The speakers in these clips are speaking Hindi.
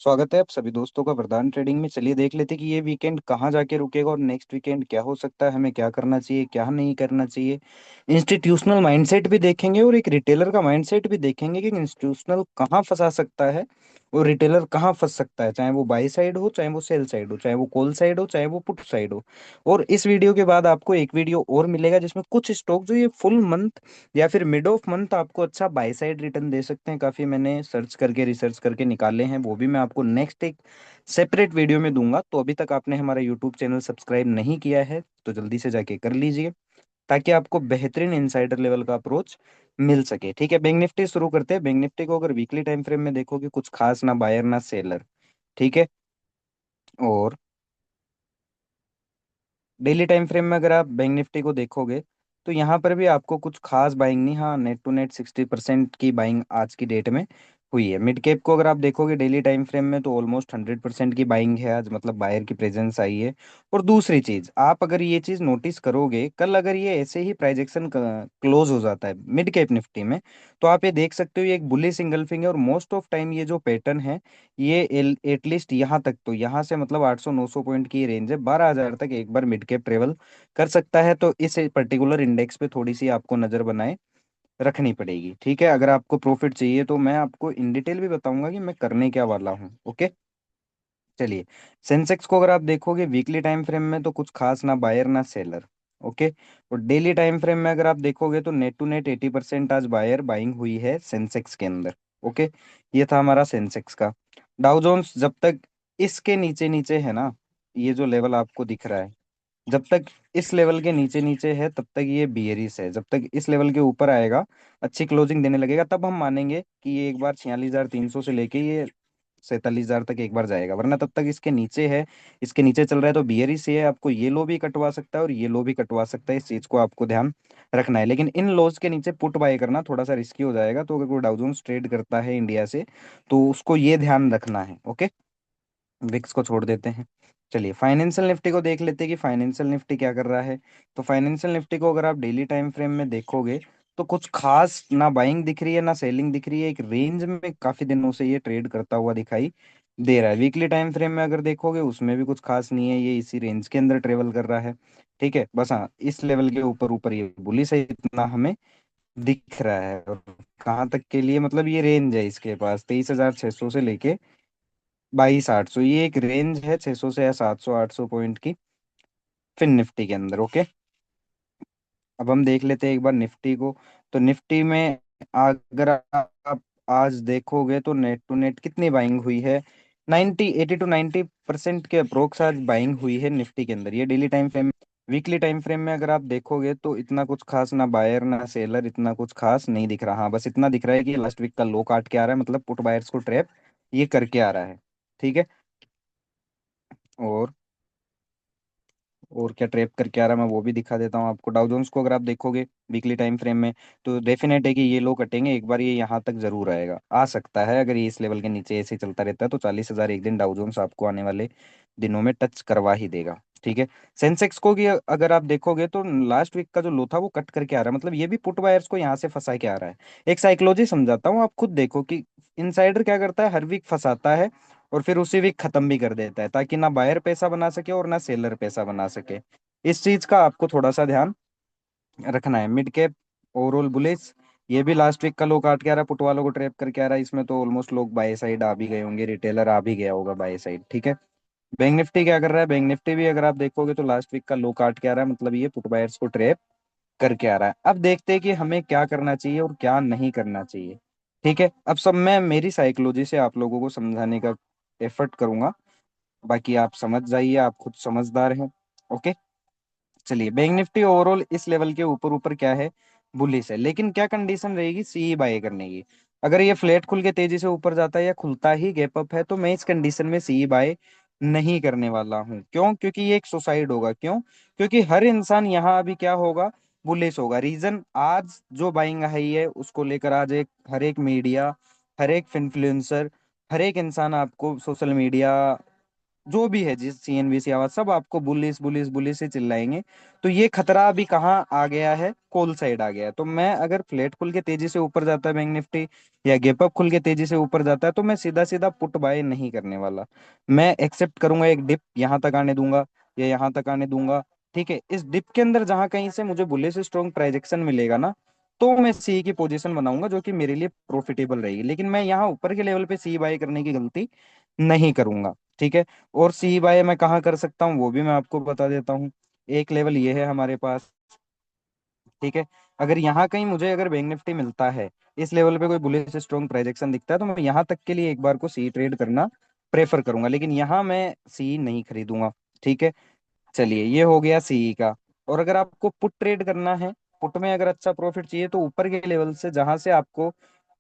स्वागत है आप सभी दोस्तों का प्रधान ट्रेडिंग में। चलिए देख लेते हैं कि ये वीकेंड कहाँ जाके रुकेगा और नेक्स्ट वीकेंड क्या हो सकता है, हमें क्या करना चाहिए क्या नहीं करना चाहिए। इंस्टीट्यूशनल माइंडसेट भी देखेंगे और एक रिटेलर का माइंडसेट भी देखेंगे कि इंस्टीट्यूशनल कहाँ फंसा सकता है और रिटेलर कहाँ फंस सकता है, चाहे वो बाई साइड हो, चाहे वो सेल साइड हो, चाहे वो कॉल साइड हो, चाहे वो पुट साइड हो। और इस वीडियो के बाद आपको एक वीडियो और मिलेगा जिसमें कुछ स्टॉक जो ये फुल मंथ या फिर मिड ऑफ मंथ आपको अच्छा बाय साइड रिटर्न दे सकते हैं, काफी मैंने सर्च करके रिसर्च करके निकाले हैं, वो भी मैं आपको नेक्स्ट एक सेपरेट वीडियो में दूंगा। तो अभी तक आपने हमारा यूट्यूब चैनल सब्सक्राइब नहीं किया है तो जल्दी से जाके कर लीजिए, ताकि आपको बेहतरीन इनसाइडर लेवल का अप्रोच मिल सके। ठीक है, बैंक निफ्टी शुरू करते हैं। बैंक निफ्टी को अगर वीकली टाइम फ्रेम में देखोगे, कुछ खास ना बायर ना सेलर। ठीक है, और डेली टाइम फ्रेम में अगर आप बैंक निफ्टी को देखोगे तो यहाँ पर भी आपको कुछ खास बाइंग नहीं, हाँ नेट टू नेट 60% की बाइंग आज की डेट में हुई है। मिड कैप को अगर आप देखोगे डेली टाइम फ्रेम में तो ऑलमोस्ट 100% की बाइंग है आज, मतलब बायर की प्रेजेंस आई है। और दूसरी चीज, आप अगर ये चीज नोटिस करोगे, कल अगर ये ऐसे ही प्राइजेक्शन क्लोज हो जाता है मिड कैप निफ्टी में, तो आप ये देख सकते हो ये एक बुलिश इंगल्फिंग है। और मोस्ट ऑफ टाइम ये जो पैटर्न है ये एटलीस्ट यहाँ तक, तो यहाँ से मतलब 800-900 पॉइंट की रेंज है, 12,000 तक एक बार मिड कैप ट्रेवल कर सकता है। तो इस पर्टिकुलर इंडेक्स पे थोड़ी सी आपको नजर बनाए रखनी पड़ेगी। ठीक है, अगर आपको प्रॉफिट चाहिए तो मैं आपको इन डिटेल भी बताऊंगा कि मैं करने क्या वाला हूँ। ओके, चलिए। सेंसेक्स को अगर आप देखोगे वीकली टाइम फ्रेम में तो कुछ खास ना बायर ना सेलर। ओके, और डेली टाइम फ्रेम में अगर आप देखोगे तो नेट टू नेट 80% आज बायर बाइंग हुई है सेंसेक्स के अंदर। ओके, ये था हमारा सेंसेक्स का। डाउ जोन्स जब तक इसके नीचे नीचे है ना, ये जो लेवल आपको दिख रहा है, जब तक इस लेवल के नीचे नीचे है तब तक ये बियरिश है। जब तक इस लेवल के ऊपर आएगा, अच्छी क्लोजिंग देने लगेगा, तब हम मानेंगे कि ये एक बार 46,300 से लेके ये 47,000 तक एक बार जाएगा, वरना तब तक इसके नीचे है। इसके नीचे चल रहा है तो बियरिश है, आपको ये लो भी कटवा सकता है और ये लो भी कटवा सकता है, इस चीज को आपको ध्यान रखना है। लेकिन इन लोज के नीचे पुट बाय करना थोड़ा सा रिस्की हो जाएगा, तो अगर कोई डाउ जोन्स ट्रेड करता है इंडिया से तो उसको ये ध्यान रखना है। ओके, विक्स को छोड़ देते हैं। चलिए फाइनेंशियल निफ्टी को देख लेते हैं कि फाइनेंशियल निफ्टी क्या कर रहा है। तो फाइनेंशियल निफ्टी को अगर आप डेली टाइम फ्रेम में देखोगे तो कुछ खास ना बाइंग दिख रही है ना सेलिंग दिख रही है, एक रेंज में काफी दिनों से ये ट्रेड करता हुआ दिखाई दे रहा है। वीकली टाइम फ्रेम में अगर देखोगे उसमें भी कुछ खास नहीं है, ये इसी रेंज के अंदर ट्रेवल कर रहा है। ठीक है, बस हाँ इस लेवल के ऊपर ऊपर ये बुलिश है, इतना हमें दिख रहा है। और कहाँ तक के लिए, मतलब ये रेंज है इसके पास 23,600 से लेके 22,800, ये एक रेंज है 600 से या 700-800 पॉइंट की फिन निफ्टी के अंदर। ओके, अब हम देख लेते हैं एक बार निफ्टी को। तो निफ्टी में अगर आप आज देखोगे तो नेट टू नेट कितनी बाइंग हुई है, 80 to 90% के अप्रोक्स आज बाइंग हुई है निफ्टी के अंदर, ये daily time frame. Weekly time frame में अगर आप देखोगे तो इतना कुछ खास ना बायर ना सेलर, इतना कुछ खास नहीं दिख रहा। हाँ बस इतना दिख रहा है कि लास्ट वीक का लो काट के आ रहा है, मतलब पुट बायर्स को ट्रैप ये करके आ रहा है। ठीक है, और क्या ट्रैप करके आ रहा है मैं वो भी दिखा देता हूँ आपको। डाउ जोन्स को अगर आप देखोगे वीकली टाइम फ्रेम में तो डेफिनेट है कि ये लो कटेंगे, एक बार ये यहाँ तक जरूर आएगा, आ सकता है अगर ये इस लेवल के नीचे ऐसे ही चलता रहता है तो 40,000 एक दिन डाउ जोन्स आपको आने वाले दिनों में टच करवा ही देगा। ठीक है, सेंसेक्स को भी अगर आप देखोगे तो लास्ट वीक का जो लो था वो कट करके आ रहा है, मतलब ये भी पुट बायर्स को यहाँ से फंसा के आ रहा है। एक साइकोलॉजी समझाता हूँ, आप खुद देखो कि इनसाइडर क्या करता है, हर वीक फंसाता है और फिर उसी वीक खत्म भी कर देता है, ताकि ना बायर पैसा बना सके और ना सेलर पैसा बना सके। इस चीज का आपको थोड़ा सा ध्यान रखना है। मिड कैप ओवरऑल बुलिश, ये भी लास्ट वीक का लो काट के आ रहा है, पुट वालों को ट्रैप करके आ रहा है, इसमें तो ऑलमोस्ट लोग बाय साइड आ भी गए होंगे, रिटेलर आ भी गया होगा बाय साइड। ठीक है, बैंक निफ्टी क्या कर रहा है, बैंक निफ्टी भी अगर आप देखोगे तो लास्ट वीक का लो काट के आ रहा है, मतलब ये पुट बायर्स को ट्रैप करके आ रहा है। अब देखते हैं कि हमें क्या करना चाहिए और क्या नहीं करना चाहिए। ठीक है, अब सब मैं मेरी साइकोलॉजी से आप लोगों को समझाने का एफर्ट करूंगा, बाकी आप समझ जाइए, आप खुद समझदार हैं। ओके, चलिए। बैंक निफ्टी ओवरऑल इस लेवल के ऊपर ऊपर क्या है, बुलिश है, लेकिन क्या कंडीशन रहेगी सी बाय करने की। अगर ये फ्लैट खुल के तेजी से ऊपर जाता है या खुलता ही गैप अप है तो मैं इस कंडीशन में सी बाय नहीं करने वाला हूँ। क्यों? क्योंकि ये एक सुसाइड होगा। क्यों? क्योंकि हर इंसान यहाँ अभी क्या होगा, बुलिश होगा। रीजन, आज जो बाइंग आई है उसको लेकर आज एक हर एक मीडिया, हर एक इन्फ्लुएंसर, हर एक इंसान आपको सोशल मीडिया जो भी है, जिस सीएनबीसी आवाज, सब आपको बुलिस बुलिस बुलिस से चिल्लाएंगे। तो ये खतरा अभी कहाँ आ गया है, कॉल साइड आ गया है। तो मैं अगर फ्लैट खुल के तेजी से ऊपर जाता है बैंक निफ्टी, या गैप अप खुल के तेजी से ऊपर जाता है, तो मैं सीधा सीधा पुट बाय नहीं करने वाला। मैं एक्सेप्ट करूंगा एक डिप यहाँ तक आने दूंगा, या यहाँ तक आने दूंगा। ठीक है, इस डिप के अंदर जहां कहीं से मुझे बुलिस स्ट्रॉन्ग प्राइजेक्शन मिलेगा ना, तो मैं सी की पोजीशन बनाऊंगा जो कि मेरे लिए प्रॉफिटेबल रहेगी। लेकिन मैं यहाँ ऊपर के लेवल पे सी बाय करने की गलती नहीं करूंगा। ठीक है। और सी बाय मैं कहाँ कर सकता हूँ वो भी मैं आपको बता देता हूँ। एक लेवल ये है हमारे पास। ठीक है। अगर यहाँ कहीं मुझे अगर बैंक निफ्टी मिलता है, इस लेवल पे कोई बुलिश स्ट्रॉन्ग प्राइजेक्शन दिखता है, तो मैं यहाँ तक के लिए एक बार को सी ट्रेड करना प्रेफर करूंगा, लेकिन यहाँ मैं सी नहीं खरीदूंगा। ठीक है। चलिए, ये हो गया सीई का। और अगर आपको पुट ट्रेड करना है, पुट में अगर अच्छा प्रॉफिट चाहिए, तो ऊपर के लेवल से जहां से आपको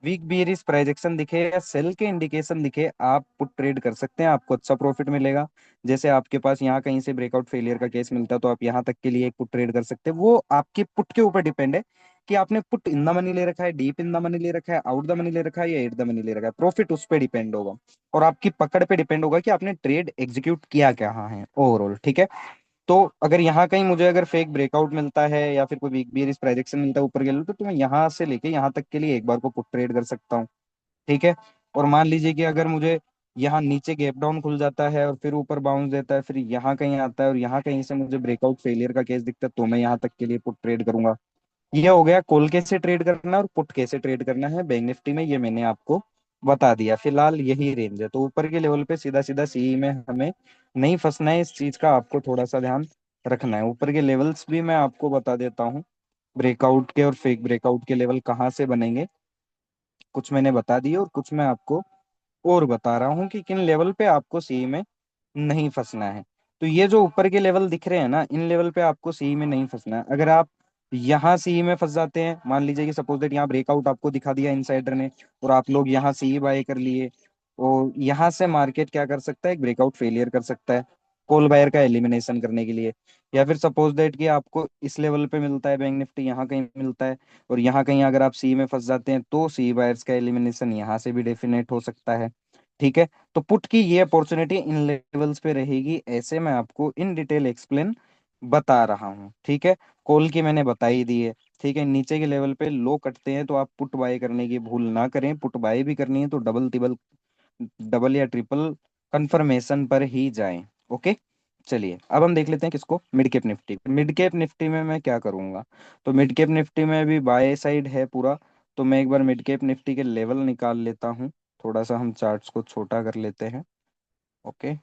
वीक बियरिश प्राइजेक्शन दिखे या सेल के इंडिकेशन दिखे, आप पुट ट्रेड कर सकते हैं, आपको अच्छा प्रॉफिट मिलेगा। जैसे आपके पास यहाँ कहीं से ब्रेकआउट फेलियर का केस मिलता है, तो आप यहाँ तक के लिए एक पुट ट्रेड कर सकते हैं। वो आपके पुट के ऊपर डिपेंड है कि आपने पुट इन द मनी ले रखा है, डीप इन द मनी ले रखा है, आउट द मनी ले रखा है, या एट द मनी ले रखा है। प्रॉफिट उस पर डिपेंड होगा, और आपकी पकड़ पे डिपेंड होगा कि आपने ट्रेड एग्जीक्यूट किया क्या है ओवरऑल। ठीक है। तो अगर यहाँ कहीं मुझे अगर फेक ब्रेकआउट मिलता है, या फिर कोई वीक बियरिश प्राइजेक्शन मिलता है ऊपर के लिए, तो मैं यहाँ से लेके यहाँ तक के लिए एक बार को पुट ट्रेड कर सकता हूँ। ठीक है। और मान लीजिए कि अगर मुझे यहाँ नीचे गैप डाउन खुल जाता है और फिर ऊपर बाउंस देता है, फिर यहाँ कहीं आता है और यहाँ कहीं से मुझे ब्रेकआउट फेलियर का केस दिखता है, तो मैं यहाँ तक के लिए पुट ट्रेड करूंगा। ये हो गया कॉल कैसे ट्रेड करना है और पुट कैसे ट्रेड करना है बैंक निफ्टी में, ये मैंने आपको बता दिया। फिलहाल यही रेंज है, तो ऊपर के लेवल पे सीधा सीधा सीई में हमें नहीं फंसना है, इस चीज का आपको थोड़ा सा ध्यान रखना है। ऊपर के लेवल्स भी मैं आपको बता देता हूँ, ब्रेकआउट के और फेक ब्रेकआउट के लेवल कहाँ से बनेंगे। कुछ मैंने बता दिए और कुछ मैं आपको और बता रहा हूँ कि किन लेवल पे आपको सी में नहीं फंसना है। तो ये जो ऊपर के लेवल दिख रहे हैं ना, इन लेवल पे आपको सी में नहीं फंसना है। अगर आप यहाँ सी में फंस जाते हैं, मान लीजिए कि सपोज दैट यहाँ ब्रेकआउट आपको दिखा दिया इनसाइडर ने, और आप लोग यहाँ सी बाय कर लिए, और यहाँ से मार्केट क्या कर सकता है, एक ब्रेकआउट फेलियर कर सकता है कॉल बायर का एलिमिनेशन करने के लिए। या फिर सपोज दैट कि आपको इस लेवल पे मिलता है बैंक निफ्टी, यहाँ कहीं मिलता है, और यहाँ कहीं अगर आप सी में फंस जाते हैं, तो सी बायर्स का एलिमिनेशन यहाँ से भी डेफिनेट हो सकता है। ठीक है। तो पुट की ये अपॉर्चुनिटी इन लेवल्स पे रहेगी, ऐसे मैं आपको इन डिटेल एक्सप्लेन बता रहा हूँ। ठीक है। कॉल की मैंने बता ही दी है। ठीक है। नीचे के लेवल पे लो कटते हैं, तो आप पुट बाय करने की भूल ना करें। पुट बाय भी करनी है तो डबल टिबल, डबल या ट्रिपल कंफर्मेशन पर ही जाएं। ओके। चलिए, अब हम देख लेते हैं किसको, mid cap Nifty. Mid cap Nifty में मैं क्या करूंगा, तो मिड कैप निफ्टी में भी बाय साइड है पूरा। तो मैं एक बार मिड कैप निफ्टी के लेवल निकाल लेता हूँ। थोड़ा सा हम चार्ट्स को छोटा कर लेते हैं। ओके।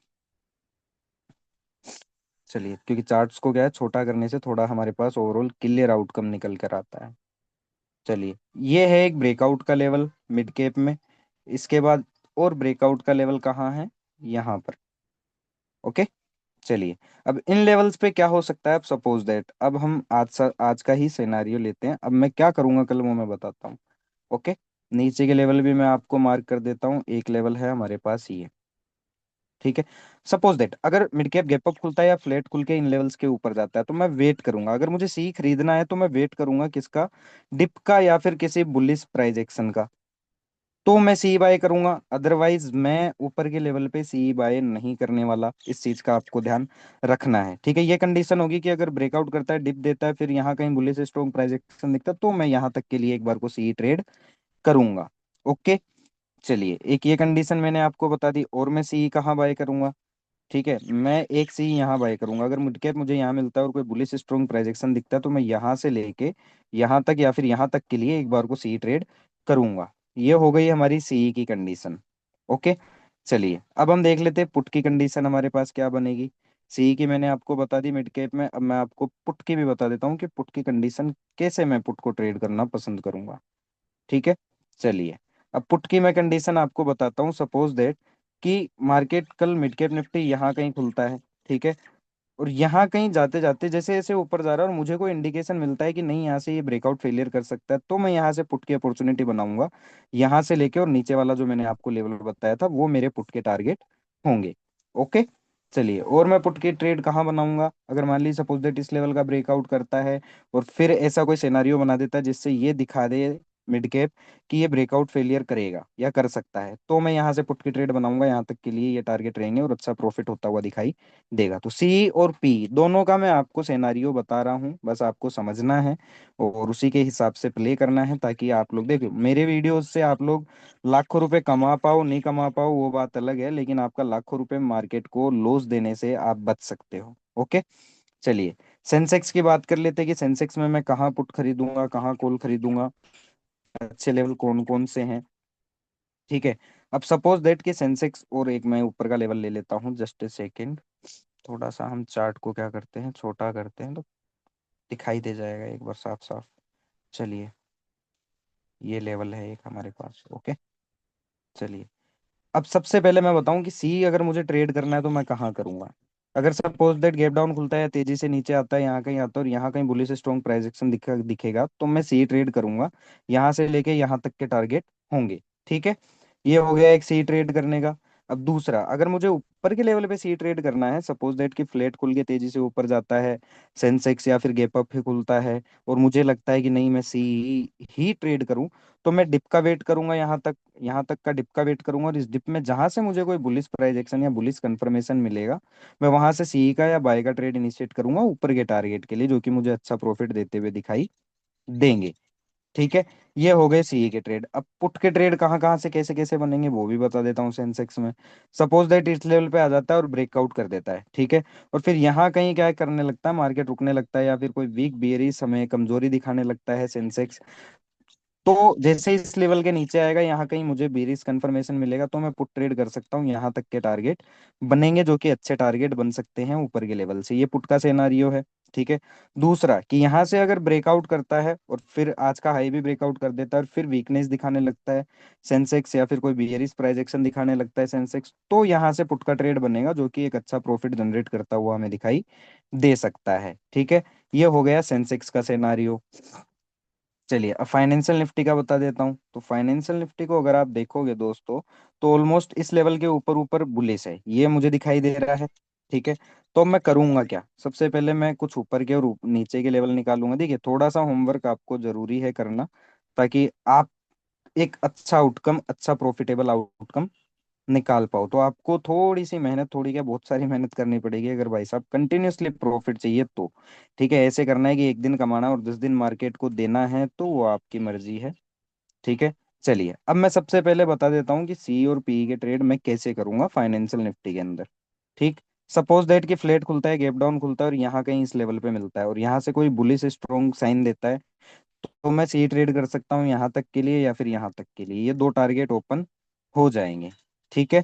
चलिए, क्योंकि चार्ट्स को क्या है, छोटा करने से थोड़ा हमारे पास ओवरऑल क्लियर आउटकम निकल कर आता है। चलिए, ये है एक ब्रेकआउट का लेवल मिड कैप में। इसके बाद और ब्रेकआउट का लेवल कहाँ है, यहाँ पर। ओके। चलिए, अब इन लेवल्स पे क्या हो सकता है, अब सपोज दैट अब हम आज का ही सिनेरियो लेते हैं। अब मैं क्या करूंगा कल वो मैं बताता हूँ। ओके। नीचे के लेवल भी मैं आपको मार्क कर देता हूँ। एक लेवल है हमारे पास ये। ठीक है। सपोज दैट अगर मिड कैप गैप अप खुलता है या फ्लैट खुल के इन लेवल्स के ऊपर जाता है, तो मैं वेट करूंगा। अगर मुझे सी खरीदना है, तो मैं वेट करूंगा किसका, डिप का या फिर किसी बुलिश प्राइस एक्शन का, तो मैं सी बाय करूंगा। अदरवाइज मैं ऊपर के लेवल पे सी बाय नहीं करने वाला। इस चीज का आपको ध्यान रखना है। ठीक है। ये कंडीशन होगी कि अगर ब्रेकआउट करता है, डिप देता है, फिर यहाँ कहीं बुलिश स्ट्रॉन्ग प्राइस एक्शन दिखता है, तो मैं यहाँ तक के लिए एक बार को सी ट्रेड करूंगा। ओके। चलिए, एक ये कंडीशन मैंने आपको बता दी, और मैं सी कहाँ बाय करूंगा। ठीक है, मैं एक सी यहाँ बाय करूंगा। अगर मिड कैप मुझे यहाँ मिलता है और कोई बुलिश स्ट्रॉन्ग प्राइजेक्शन दिखता है, तो मैं यहाँ से लेके यहाँ तक या फिर यहाँ तक के लिए एक बार को सी ट्रेड करूंगा। ये हो गई हमारी सी की कंडीशन। ओके। चलिए, अब हम देख लेते हैं पुट की कंडीशन हमारे पास क्या बनेगी। सी की मैंने आपको बता दी मिड कैप में। अब मैं आपको पुट की भी बता देता हूँ कि पुट की कंडीशन कैसे मैं पुट को ट्रेड करना पसंद करूंगा। ठीक है। चलिए, अब पुट की मैं कंडीशन आपको बताता हूँ। सपोज दैट कि मार्केट कल मिड कैप निफ्टी यहाँ कहीं खुलता है। ठीक है। और यहाँ कहीं जाते जाते जैसे जैसे ऊपर जा रहा है, और मुझे कोई इंडिकेशन मिलता है कि नहीं यहाँ से ये ब्रेकआउट फेलियर कर सकता है, तो मैं यहाँ से पुट की अपॉर्चुनिटी बनाऊंगा। यहाँ से लेके और नीचे वाला जो मैंने आपको लेवल बताया था, वो मेरे पुट के टारगेट होंगे। ओके। चलिए, और मैं पुट की ट्रेड कहाँ बनाऊंगा, अगर मान लीजिए सपोज दैट इस लेवल का ब्रेकआउट करता है, और फिर ऐसा कोई सिनेरियो बना देता है जिससे ये दिखा दे मिड कैप कि ये ब्रेकआउट फेलियर करेगा या कर सकता है, तो मैं यहाँ से पुट की ट्रेड बनाऊंगा, यहाँ तक के लिए ये टारगेट रहेंगे और अच्छा प्रॉफिट होता हुआ दिखाई देगा। तो सी और पी दोनों का मैं आपको सिनेरियो बता रहा हूँ, बस आपको समझना है और उसी के हिसाब से प्ले करना है, ताकि आप लोग देखो मेरे वीडियोस से आप लोग लाखों रुपए कमा पाओ नहीं कमा पाओ वो बात अलग है, लेकिन आपका लाखों रुपए मार्केट को लॉस देने से आप बच सकते हो। ओके, चलिए सेंसेक्स की बात कर लेते हैं कि सेंसेक्स में मैं कहाँ पुट खरीदूंगा कहाँ कॉल खरीदूंगा, अच्छे लेवल कौन कौन से हैं। ठीक है, अब सपोज दैट कि सेंसेक्स, और एक मैं ऊपर का लेवल ले लेता हूँ, जस्ट ए सेकेंड, थोड़ा सा हम चार्ट को क्या करते हैं छोटा करते हैं तो दिखाई दे जाएगा एक बार साफ साफ। चलिए, ये लेवल है एक हमारे पास। ओके, चलिए अब सबसे पहले मैं बताऊं कि सी अगर मुझे ट्रेड करना है तो मैं कहाँ करूंगा। अगर सपोज दैट गैप डाउन खुलता है, तेजी से नीचे आता है, यहाँ कहीं आता है और यहाँ कहीं बुलिश स्ट्रॉन्ग प्राइस एक्शन दिखेगा तो मैं सी ट्रेड करूंगा, यहाँ से लेके यहाँ तक के टारगेट होंगे। ठीक है, ये हो गया एक सी ट्रेड करने का। अब दूसरा, अगर मुझे ऊपर के लेवल पे सी ट्रेड करना है, सपोज दैट कि फ्लैट खुल के तेजी से ऊपर जाता है सेंसेक्स या फिर गैप अप ही खुलता है और मुझे लगता है कि नहीं मैं सी ही ट्रेड करूं, तो मैं डिप का वेट करूंगा, यहाँ तक का डिप का वेट करूंगा और इस डिप में जहां से मुझे कोई बुलिश प्राइस एक्शन या बुलिश कंफर्मेशन मिलेगा, मैं वहां से सी का या बाय का ट्रेड इनिशिएट करूंगा ऊपर के टारगेट के लिए, जो कि मुझे अच्छा प्रॉफिट देते हुए दिखाई देंगे। ठीक है, ये हो गए सी के ट्रेड। अब पुट के ट्रेड कहाँ कहाँ से कैसे कैसे बनेंगे वो भी बता देता हूँ सेंसेक्स में। सपोज दैट इस लेवल पे आ जाता है और ब्रेकआउट कर देता है, ठीक है, और फिर यहाँ कहीं क्या करने लगता है, मार्केट रुकने लगता है या फिर कोई वीक बियरिश समय कमजोरी दिखाने लगता है सेंसेक्स, तो जैसे इस लेवल के नीचे आएगा, यहाँ कहीं मुझे बेरिस कंफर्मेशन मिलेगा तो मैं पुट ट्रेड कर सकता हूँ, यहाँ तक के टारगेट बनेंगे जो कि अच्छे टारगेट बन सकते हैं ऊपर के लेवल से। ये पुट का सिनेरियो है। ठीक है, दूसरा कि यहाँ से अगर ब्रेकआउट करता है और फिर आज का हाई भी ब्रेकआउट कर देता है और फिर वीकनेस दिखाने लगता है सेंसेक्स या फिर कोई बियरिश प्राइस एक्शन दिखाने लगता है सेंसेक्स, तो यहाँ से पुट का ट्रेड बनेगा जो कि एक अच्छा प्रॉफिट जनरेट करता हुआ हमें दिखाई दे सकता है। ठीक है, ये हो गया सेंसेक्स का सिनेरियो। चलिए अब फाइनेंशियल निफ्टी का बता देता हूँ। तो फाइनेंशियल निफ्टी को अगर आप देखोगे दोस्तों, तो ऑलमोस्ट इस लेवल के ऊपर ऊपर बुलिश है, ये मुझे दिखाई दे रहा है। ठीक है, तो मैं करूंगा क्या, सबसे पहले मैं कुछ ऊपर के और नीचे के लेवल निकालूंगा। देखिए थोड़ा सा होमवर्क आपको जरूरी है करना, ताकि आप एक अच्छा आउटकम, अच्छा प्रॉफिटेबल आउटकम निकाल पाओ। तो आपको थोड़ी सी मेहनत, थोड़ी क्या बहुत सारी मेहनत करनी पड़ेगी अगर भाई साहब कंटिन्यूअसली प्रॉफिट चाहिए तो। ठीक है, ऐसे करना है कि एक दिन कमाना और 10 दिन मार्केट को देना है, तो वो आपकी मर्जी है। ठीक है, चलिए अब मैं सबसे पहले बता देता हूँ कि सी और पी के ट्रेड मैं कैसे करूंगा फाइनेंशियल निफ्टी के अंदर। ठीक, सपोज दैट कि फ्लैट खुलता है, गैप डाउन खुलता है और यहाँ कहीं इस लेवल पे मिलता है और यहाँ से कोई बुलिश स्ट्रॉन्ग साइन देता है, तो मैं सी ट्रेड कर सकता हूँ यहाँ तक के लिए या फिर यहाँ तक के लिए, ये दो टारगेट ओपन हो जाएंगे। ठीक है,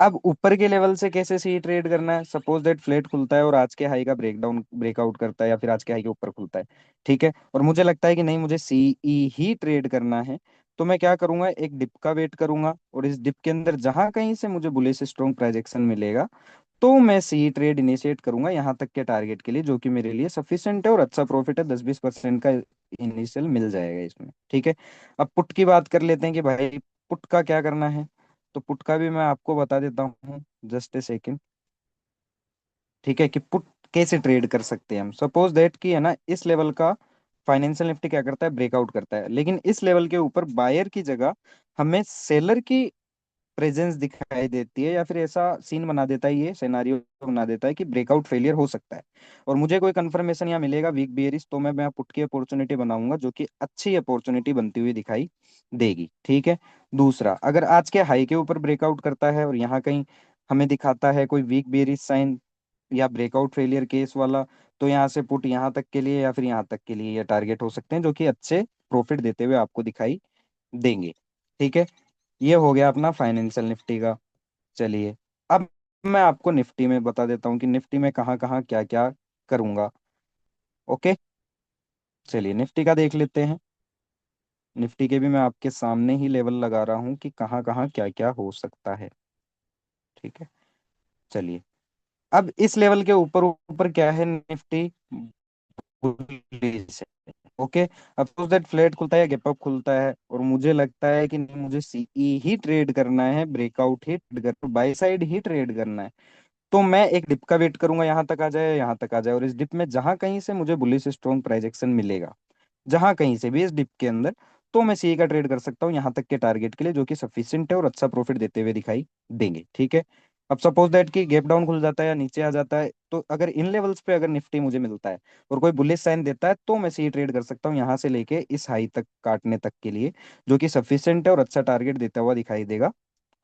अब ऊपर के लेवल से कैसे सी ट्रेड करना है, सपोज दैट फ्लैट खुलता है और आज के हाई का ब्रेकआउट करता है या फिर आज के हाई के ऊपर खुलता है। ठीक है, और मुझे लगता है कि नहीं मुझे सीई ही ट्रेड करना है, तो मैं क्या करूंगा, एक डिप का वेट करूंगा और इस डिप के अंदर जहां कहीं से मुझे बुलिश स्ट्रॉन्ग प्राइजेक्शन मिलेगा, तो मैं सी ट्रेड इनिशिएट करूंगा यहाँ तक के टारगेट के लिए, जो कि मेरे लिए सफिशिएंट है और अच्छा प्रॉफिट है, 10-20% का इनिशियल मिल जाएगा इसमें। ठीक है, अब पुट की बात कर लेते हैं कि भाई पुट का क्या करना है। तो पुट का भी मैं आपको बता देता हूँ, जस्ट ए सेकेंड। ठीक है, कि पुट कैसे ट्रेड कर सकते हैं हम। सपोज दैट कि है ना, इस लेवल का फाइनेंशियल निफ्टी क्या करता है, ब्रेकआउट करता है, लेकिन इस लेवल के ऊपर बायर की जगह हमें सेलर की प्रेजेंस दिखाई देती है, या फिर ऐसा सीन बना देता है, ये सिनेरियो बना देता है कि ब्रेकआउट फेलियर हो सकता है और मुझे कोई कंफर्मेशन यहाँ मिलेगा वीक बियरिश, तो मैं पुट की अपॉर्चुनिटी बनाऊंगा जो कि अच्छी अपॉर्चुनिटी बनती हुई दिखाई देगी। ठीक है, दूसरा, अगर आज के हाई के ऊपर ब्रेकआउट करता है और यहाँ कहीं हमें दिखाता है कोई वीक बियरिश साइन या ब्रेकआउट फेलियर केस वाला, तो यहाँ से पुट यहाँ तक के लिए या फिर यहाँ तक के लिए ये टारगेट हो सकते हैं, जो कि अच्छे प्रॉफिट देते हुए आपको दिखाई देंगे। ठीक है, ये हो गया अपना फाइनेंशियल निफ्टी का। चलिए अब मैं आपको निफ्टी में बता देता हूँ कि निफ्टी में कहाँ कहाँ क्या क्या करूंगा। ओके, चलिए निफ्टी का देख लेते हैं। निफ्टी के भी मैं आपके सामने ही लेवल लगा रहा हूँ कि कहाँ कहाँ क्या क्या हो सकता है। ठीक है, चलिए अब इस लेवल के ऊपर ऊपर क्या है, निफ्टी bullish है। ओके, अब सपोज दैट फ्लैट खुलता है, गैप अप खुलता है और मुझे लगता है कि नहीं मुझे सीई ही ट्रेड करना है, ब्रेकआउट ही ट्रेड करना, बाय साइड ही ट्रेड करना है, तो मैं एक डिप का वेट करूंगा, यहाँ तक आ जाए यहाँ तक आ जाए और इस डिप में जहां कहीं से मुझे बुलिश स्ट्रॉन्ग प्राइजेक्शन मिलेगा, जहां कहीं से भी इस डिप के अंदर, तो मैं सीए का ट्रेड कर सकता हूँ यहाँ तक के टारगेट के लिए, जो कि सफिशियंट है और अच्छा प्रॉफिट देते हुए दिखाई देंगे। ठीक है। अब सपोज दैट कि गैप डाउन खुल जाता है या नीचे आ जाता है, तो अगर इन लेवल्स पे अगर निफ्टी मुझे मिलता है और कोई बुलिश साइन देता है, तो मैं सी ट्रेड कर सकता हूँ यहाँ से लेके इस हाई तक काटने तक के लिए, जो कि सफिशियंट है और अच्छा टारगेट देता हुआ दिखाई देगा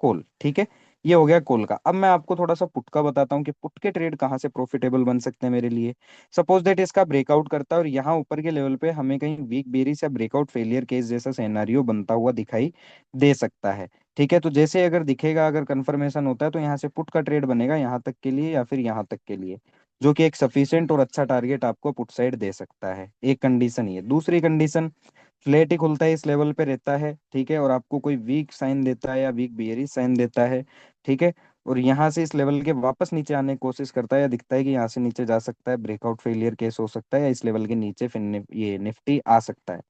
कॉल। ठीक है। ये हो गया कॉल का। अब मैं आपको थोड़ा सा पुट का बताता हूँ कि पुट के ट्रेड कहाँ से प्रॉफिटेबल बन सकते हैं मेरे लिए। सपोज दैट इसका ब्रेकआउट करता है और यहाँ ऊपर के लेवल पे हमें कहीं वीक बेरिस या ब्रेकआउट फेलियर केस जैसा सिनेरियो बनता हुआ दिखाई दे सकता है। ठीक है। तो जैसे अगर दिखेगा, अगर कंफर्मेशन होता है, तो यहाँ से पुट का ट्रेड बनेगा यहाँ तक के लिए या फिर यहाँ तक के लिए, जो कि एक सफिशियंट और अच्छा टारगेट आपको पुट साइड दे सकता है। एक कंडीशन ये। दूसरी कंडीशन, फ्लैट ही खुलता है, इस लेवल पे रहता है। ठीक है। और आपको कोई वीक साइन देता है या वीक बियरिश साइन देता है। ठीक है। और यहाँ से इस लेवल के वापस नीचे आने की कोशिश करता है या दिखता है कि यहाँ से नीचे जा सकता है, ब्रेकआउट फेलियर केस हो सकता है, या इस लेवल के नीचे फिर ये निफ्टी आ सकता है,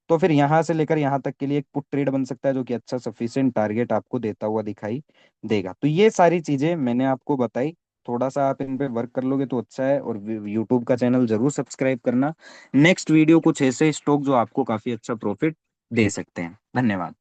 तो फिर यहाँ से लेकर यहाँ तक के लिए एक पुट ट्रेड बन सकता है, जो कि अच्छा सफिशिएंट टारगेट आपको देता हुआ दिखाई देगा। तो ये सारी चीजें मैंने आपको बताई। थोड़ा सा आप इन पे वर्क कर लोगे तो अच्छा है, और यूट्यूब का चैनल जरूर सब्सक्राइब करना। नेक्स्ट वीडियो कुछ ऐसे स्टॉक जो आपको काफी अच्छा प्रॉफिट दे सकते हैं। धन्यवाद।